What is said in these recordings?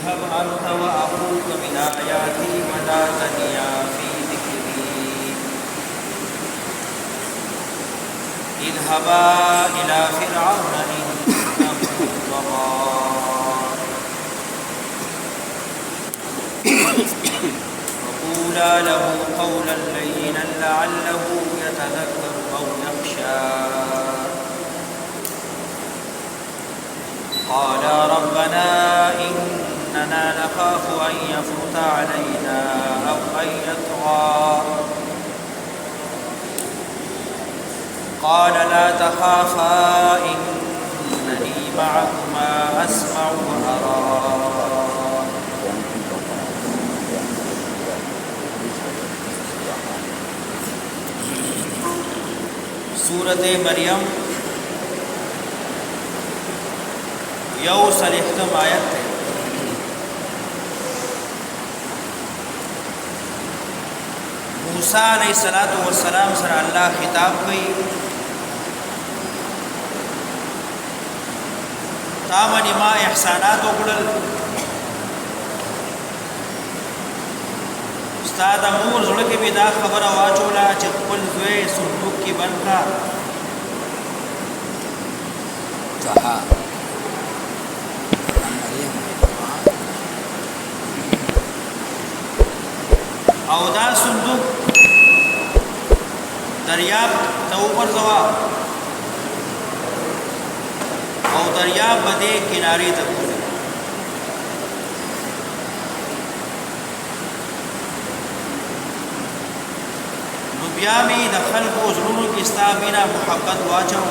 اذهب أنت وأخوك بآياتي ولا تنيا في ذكري اذهبا إلى فرعون إنه طغى وقولا له قولا لينا لعله يتذكر أو يخشى قال ربنا إننا نخاف أن يفرط علينا أو أن يطغى قال لا تخافا إنني معكما أسمع وأرى سورة مريم یو سلیختم آیت ہے موسیٰ علیہ السلام سر اللہ خطاب کئی تامنی ما احسانات اکڑل استاد امور زڑکی بھی دا خبر واچولا چکل دوے صندوق کی بن کا کہا او دا صندوق دریاب ته ورځوا او دریاب باندې کنارې ته پورې نو بیا می د خلکو زړونو کې ستا مینا محبت واچو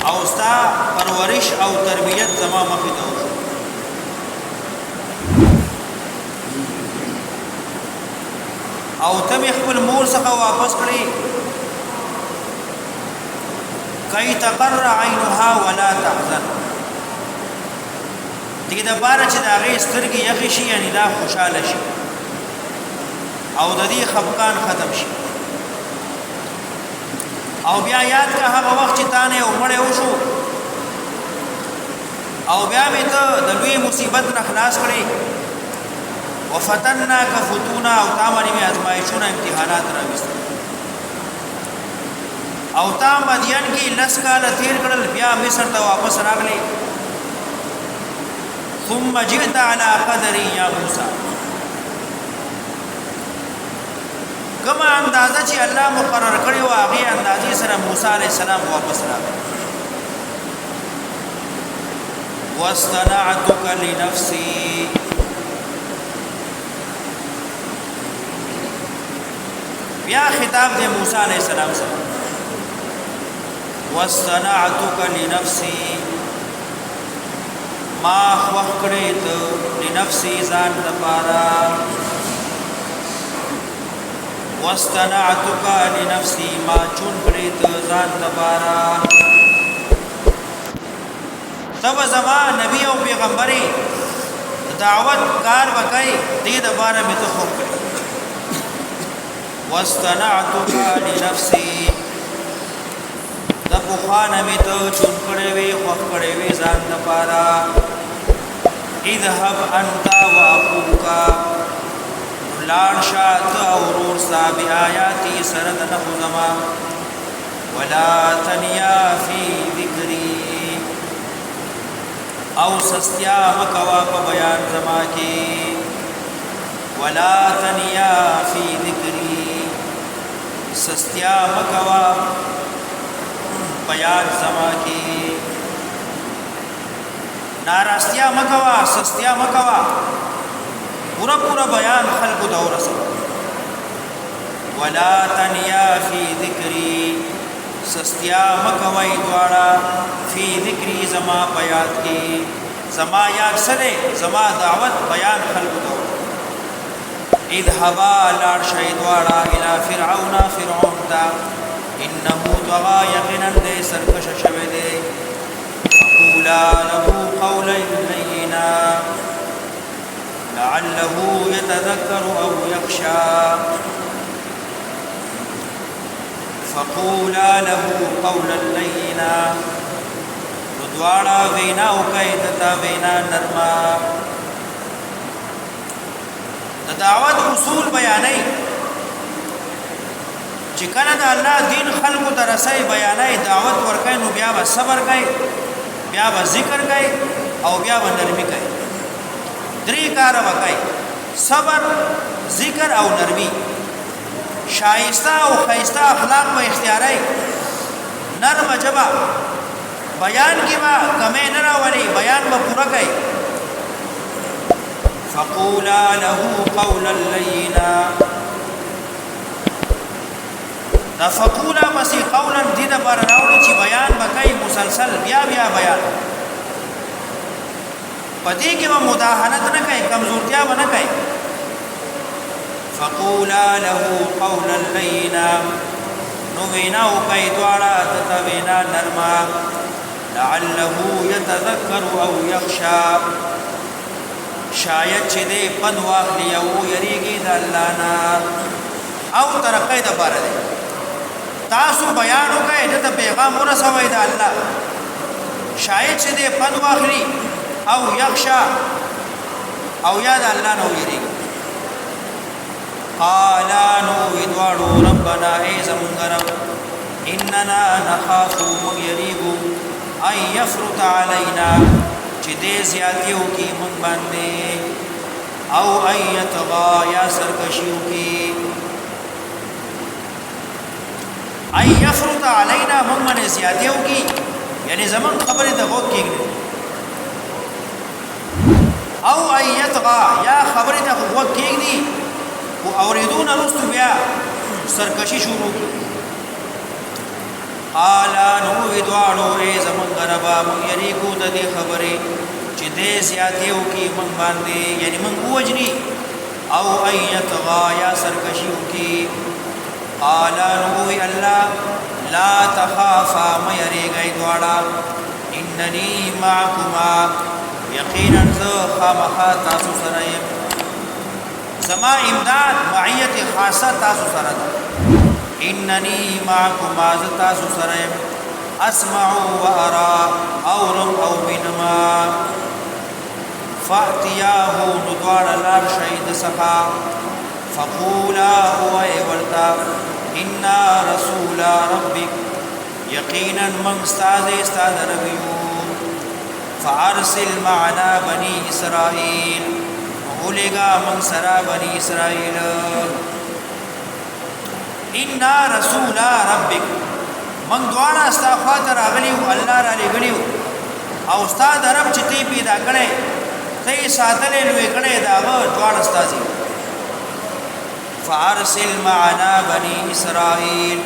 او ستا پرورش او تربیت زما مخې ته وشو او تم خپل مور څخه واپس کړی کای تقر عینها ولا تحزن دغه د بار چې دا غي سترګي یخی شي یعنی دا خوشاله شي او د دې خفقان ختم شي او بیا یاد کا هغه وخت چې تانه عمره وشو او بیا می ته د لوی مصیبت نه خلاص کړی وفتنا کفتونا او تامنی می ازمائشون امتحانات راوست او تا مدین کی لسکال تیر کړل بیا مصر ته واپس راغلی ثم جئت على قدر یا موسی کما اندازه چې الله مقرر کړی و هغه اندازې سره موسی علی السلام واپس راغی واصطنعتك لنفسي بیا خطاب دے موسیٰ علیہ السلام سے واصطنعتك لنفسي ما خوخ کړې ته لنفسي ځان لپاره واصطنعتك لنفسي ما چون کړې ته ځان لپاره تب زما نبی او پیغمبري دعوت کار وکړي دې د باره مې ته خوخ کړې واصطنعتك لنفسي د بخان می ته چون کړي وي خوخ کړي وي ځان لپاره اذهب انت واخوك لان شات اورور صاحب آیاتی سرد نخزما ولا تنیا فی ذکری او سستیا مکوا په بیان زما کې ولا تنیا فی ذکری سستیا مکوا بیان زما کی ناراستیا مکوا سستیا مکوا پورا بیان خلق دور سو ولا تنیا فی ذکری سستیا مکوای دوارا فی ذکری زما بیان کی زما یاد سره زما دعوت بیان خلق دور اذهبا لار شیدوارا الى فرعون تا انه طغى یقینا دے سرکش شوه دے فقولا له قولا لینا لعله يتذكر او يخشى فقولا له قولا لینا دواړه وینا وکړي دته وینا نرمه د دعوت اصول بیانای چې کله د الله دین خلقو ته رسای بیانای دعوت ورکای نو بیا به صبر کوي بیا به ذکر کوي او بیا به نرمي کوي درې کار وکړي صبر ذکر او نرمي شایسته او خیسته اخلاق به اختیارای نرم جبا بیان کی با کمه نه راولي بیان به پوره کوي فقولا له قولا لینا دا فقولا پسې قولا دې د پر راوړي چې بیان وکړي مسلسل بیا بیا بیان پدې کې به مداهنت نه کوي کمزورتیا به نه کوي فقولا له قولا لینا نو وینا وکړي دواړه د وینا نرمه لعله يتذكر او يخشى شاید چې دې پن واخلي او یریږي د الله نه او ترقې د بار دي تاسو بیان وکړئ د پیغام ورسوي د الله شاید چې دې پن واخلي او یخشى او یاد الله نه یریږي قال نو ادوارو ربنا ایزمون رب اننا نخاف یریږو ای یفرط علینا چې دې زیاتیو کې مونږ باندې او ایتغا یا سرکشیو کې ای یفرط علینا مونږ باندې زیاتیو کې یعنی زمون خبره د غوږ کې او ایتغا یا خبره د غوږ کې دي او اوریدون رستو بیا سرکشی شروع کی قالا نو ادوارو ای زمان غربا من یریکو دا دی خبری چی دی زیادیو کی من باندی یعنی من اوجنی او ایتغا یا سرکشیو کی قالا نو اللہ لا تخافا میریگا ادوارا اننی معکما یقینا خامخا تاسو سرائیم زما امداد معیت خاصه تاسو سره ده انني معكم از تاسو سره اسمع وارى اورم او بنما فاتياه ندوار لار شهید سخا فقولا هو ولتا انا رسول ربك يقينا من استاذ ربيو فارسل معنا بني اسرائيل ولگا من سرا بنی اسرائیل انا رسول ربک من دواړه استا خاطر اغلیو الله را لګلیو او استاد رب چې تی پیدا کړي ته ساتلې لوي کړي دا دواړه استازي فارسل معنا بني اسرائيل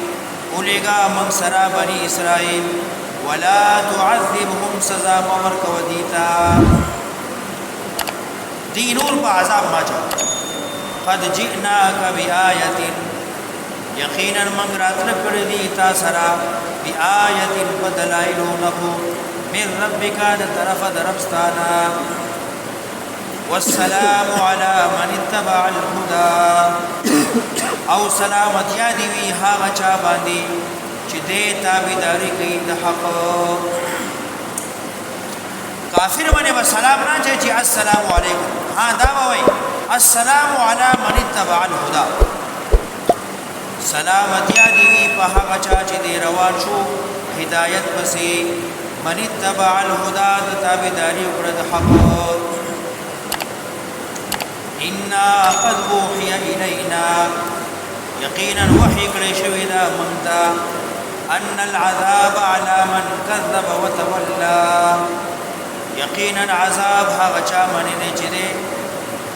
ولگا من سرا بني اسرائيل ولا تعذبهم سزا مورک ودیتا دینور په عذاب ما چا قد جئناک بیاات یقینا من راتل کړی دی تا سرا بیاات بدلایلو نبو من ربک د طرف دربستانا والسلام علی من اتبع الهدى او سلامت یادی وی هغه چا باندې چې دې تابعداري کوي د حق کافر باندې سلام نه چې السلام علیکم ها دا وای السلام علی من اتبع الهدى سلامت یادی وی په هغه چا چې دې روان شو هدایت پسې من اتبع الهدى د تابعداري وکړه د حق انا قد اوحي الينا یقینا وحی کړی شوی دا مونږ ان العذاب على من كذب وتولى یقینا عذاب هغه چا باندې نه چې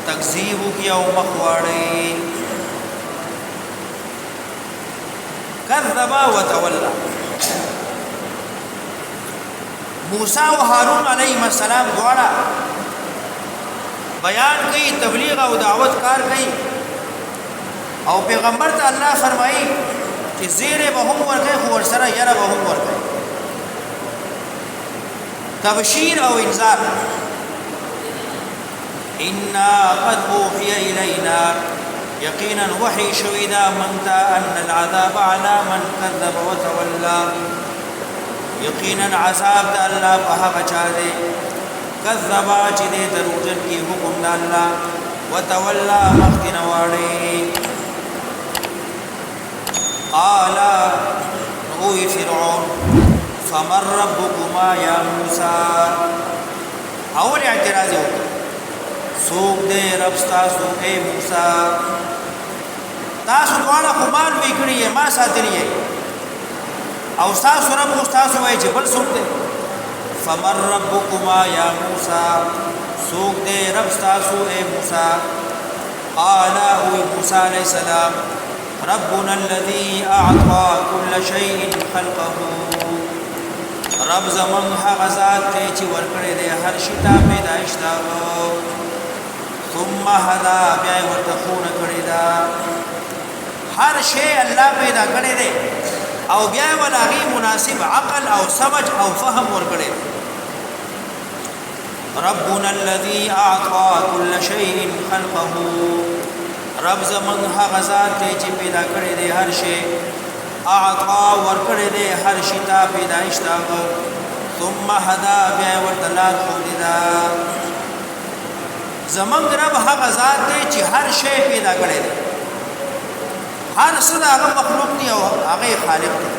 تکذیب کی او مخواړي كذب وتولى موسی او هارون علیهم السلام دواړه بیان کوي تبلیغ او دعوت کار کوي او پیغمبر ته الله فرمایي چې زیره به هم ورکه خو ورسره یره به هم ورکه تبشیر او انذار انا قد اوحي الينا یقینا وحی شویدا من تا ان العذاب على من كذب وتولى یقینا عذاب د الله په هغه چا دی کذبا چې دې دروژن کی حکم د الله وتولى مخکن واړي قال او فرعون فمن ربكما يا موسى اول اعتراض وکړ سوق دې رب تاسو اے موسی تاسو دواړه خو مال وکړي ما ساتلی او تاسو رب تاسو وایي چې بل سوق دې فمن ربكما يا موسى سوق دې رب تاسو اے موسی قال او موسی علیہ السلام ربنا الذي اعطى كل شيء خلقه رب زمون هغه ذات چې ورکړي دې هر شي ته پیدائش دا ثم هدا بیا ورته خون کړی دا هر شی الله پیدا کړی دی او بیا ولاغي مناسب عقل او سمج او فهم ورکړي ربنا الذي اعطى كل شيء خلقه رب زمون هغه ذات چې پیدا کړی دی هر شی اعطا ورکړی دی هر شی ته پیدائش دا ثم هدا بیا ورته لار خودی دا زمون رب هغه ذات دی چې هر شی پیدا کړی دی هر څه هغه مخلوق دی او هغه خالق دی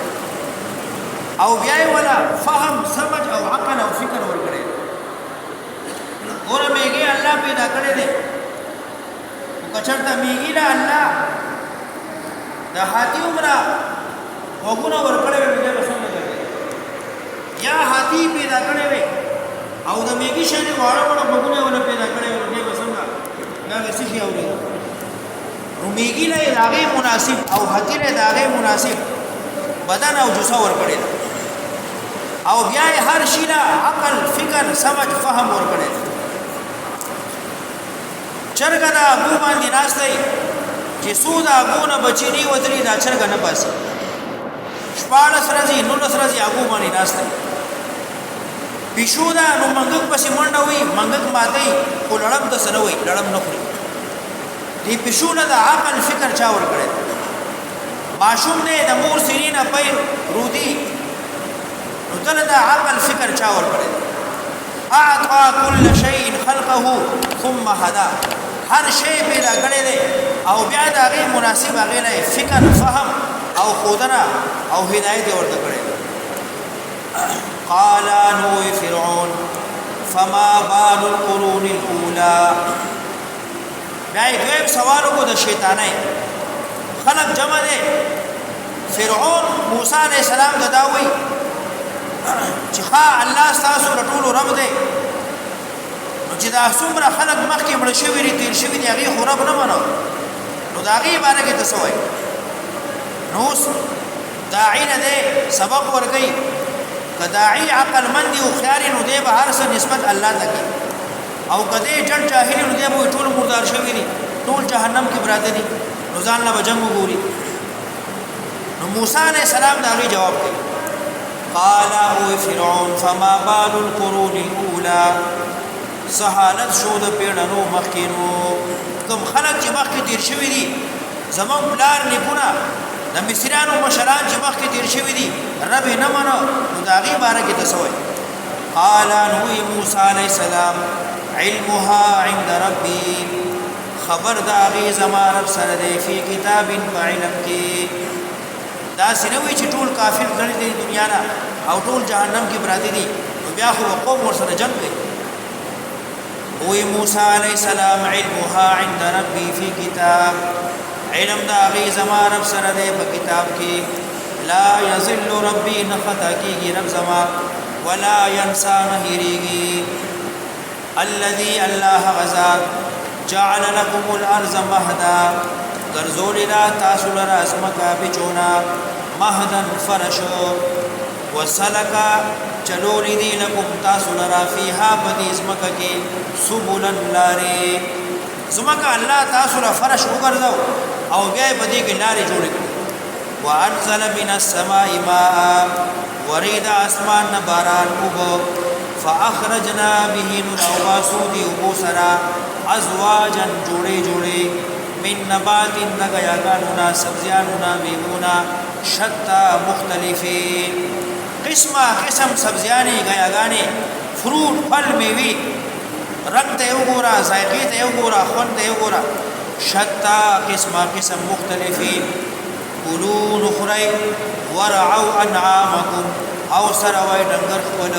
او بیا ولا فهم سمج او عقل او فکر ورکړي اور میږي الله پیدا کړی دی کچرته میږي لا الله د هاتی عمره وګونه ورکړې وي دې څنګه کوي یا هاتی پیدا کړې وي او د میږي شری واړه واړه وګونه ول پیدا کړې وي دې څنګه دا څه شي اوري نو میږي له داغه مناسب او هاتی له داغه مناسب بدن او جسم ورکړي او بیا هر شي لا عقل فکر سمج فهم ورکړي چرګه دا ابو باندې ناس دی چې سود ابونه بچی دی ودري دا چرګه نه پاسي شپاړس ورځې 19 ورځې ابو باندې ناس دی پښو دا نو منګک پسې منډه وي منګک ماتي کو لړم د سنوي لړم نه خوري دې پښو نه د عقل فکر چا ور کړی ماشوم دې د مور سینې پیر رودي نو تل د عقل فکر چا ور کړی اعطى كل شيء خلقه ثم هدا هر شی پیدا کړی دی او بیا دا غي مناسب هغه له فکر فهم او خودنا او هدایت ورته کړی قال نو فرعون فما بال القرون الاولى دای دویم سوالو کو د شیطانای خلق جمع دی فرعون موسی علیہ السلام داوي چې ها الله تاسو رټولو رب دی چې دا څومره خلک مخکې مړ شوي دي تیر شوي دي هغه خراب نه منو نو دا غي باندې کې تاسو وای نو داعی نه ده سبق ورګي کداعی عقل مند او خيار نو ده به هر څه نسبت الله ته کوي او کده جن جاهل نو ده به ټول مردار شوي دي ټول جهنم کې براته دي نو ځان لا بجنګ وګوري نو موسی عليه السلام دا غي جواب کوي قال او فرعون فما بال القرون الاولى سہالت شو د پیړنو مخکینو کوم خلک چې مخکې تیر شوی دي زمون بلار لیکونه د مصریانو مشران چې مخکې تیر شوی دي رب نه منو نو دا غي باره کې تسوي قال نو موسی علیہ السلام علمها عند ربي خبر دا غي زما رب سره دی په کتاب علم کې دا سنوي چې ټول کافر غړي دي دنیا نه او ټول جهنم کې براته دي بیا خو قوم ور سره جنگ کوي او موسی علیہ السلام علمها عند ربي في كتاب علم دا غي زما رب سره ده په کتاب کې لا يذل ربي نخطا کیږي رب زما ولا ينسى نهريږي الذي الله غزا جعل لكم الارض مهدا غرزول لا تاسو لرا اسمکا بچونا مهدن فرشو وسلکا چلولی دی لکم تاسو لرا فیها بدی اسمکا کی سبولن لاری زمکا اللہ تاسو لرا فرش اگردو او بیائی بدی کی لاری جوڑی کری وانزل من السماء ماء ورید اسمان نباران اگو فاخرجنا به نلوباسو دی ابو سرا ازواجا جوڑی جوڑی من نبات نگیاگانونا سبزیانونا میمونا شتا مختلفی قسمه قسم سبزیانی غیاګانی فروټ پھل میوي رنگ ته وګورا ذائقه ته وګورا خوند ته وګورا شتا قسمه قسم مختلفين كلوا نخري ورعوا انعامكم او سروي ډنګر خپل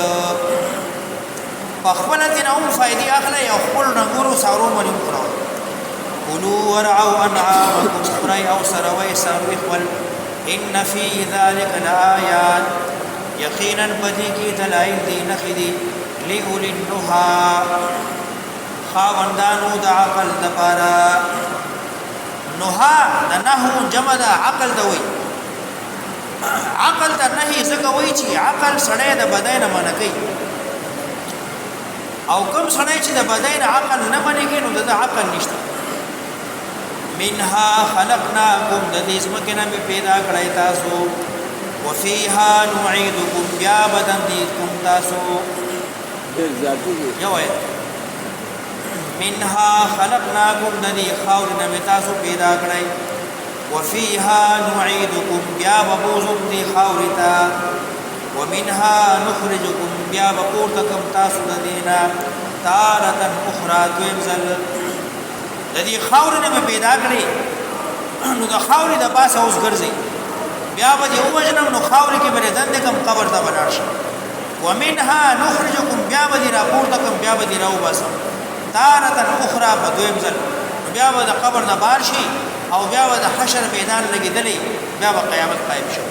خپل دینهم فائدې اخلي او خپل ډنګورو سارو باندې وکړو كلوا ورعوا انعامكم خري او سروي سروي خپل ان في ذلك لآيات یقینا بدی کی دلائل دی نخدی لئولی النها خاوندانو دا عقل دپارا نها دا نحو جمع دا عقل دوی عقل دا نحی زکوی چی عقل سڑے دا بدین منکی او کم سڑے چی دا بدین عقل نمنکی نو دا عقل نشتا منها خلقناکم دا دیزمکنا می پیدا کرائی تاسو وفيها نعيدكم بیا بدن دیکم تاسو یو آیت منها خلقناکم ندی خاور نمی تاسو پیدا کرائی وفيها نعيدكم بیا ببوزم دی خاورتا ومنها نخرجكم بیا بپورتکم تاسو ندینا تارتا اخرى دویم زل ندی خاور نمی پیدا کرائی نو دا خاوری دا پاسا اوس گرزی بیا به یو وجنم نو خاورې کې بلې دندې کم قبر ته ولاړ شي ومنها نخرجكم بیا به را پورته کم بیا به راو باسم تارة اخرى په دویم ځل بیا به د قبر نه بار شي او بیا به د حشر میدان لګېدلی بیا به قیامت قائم شي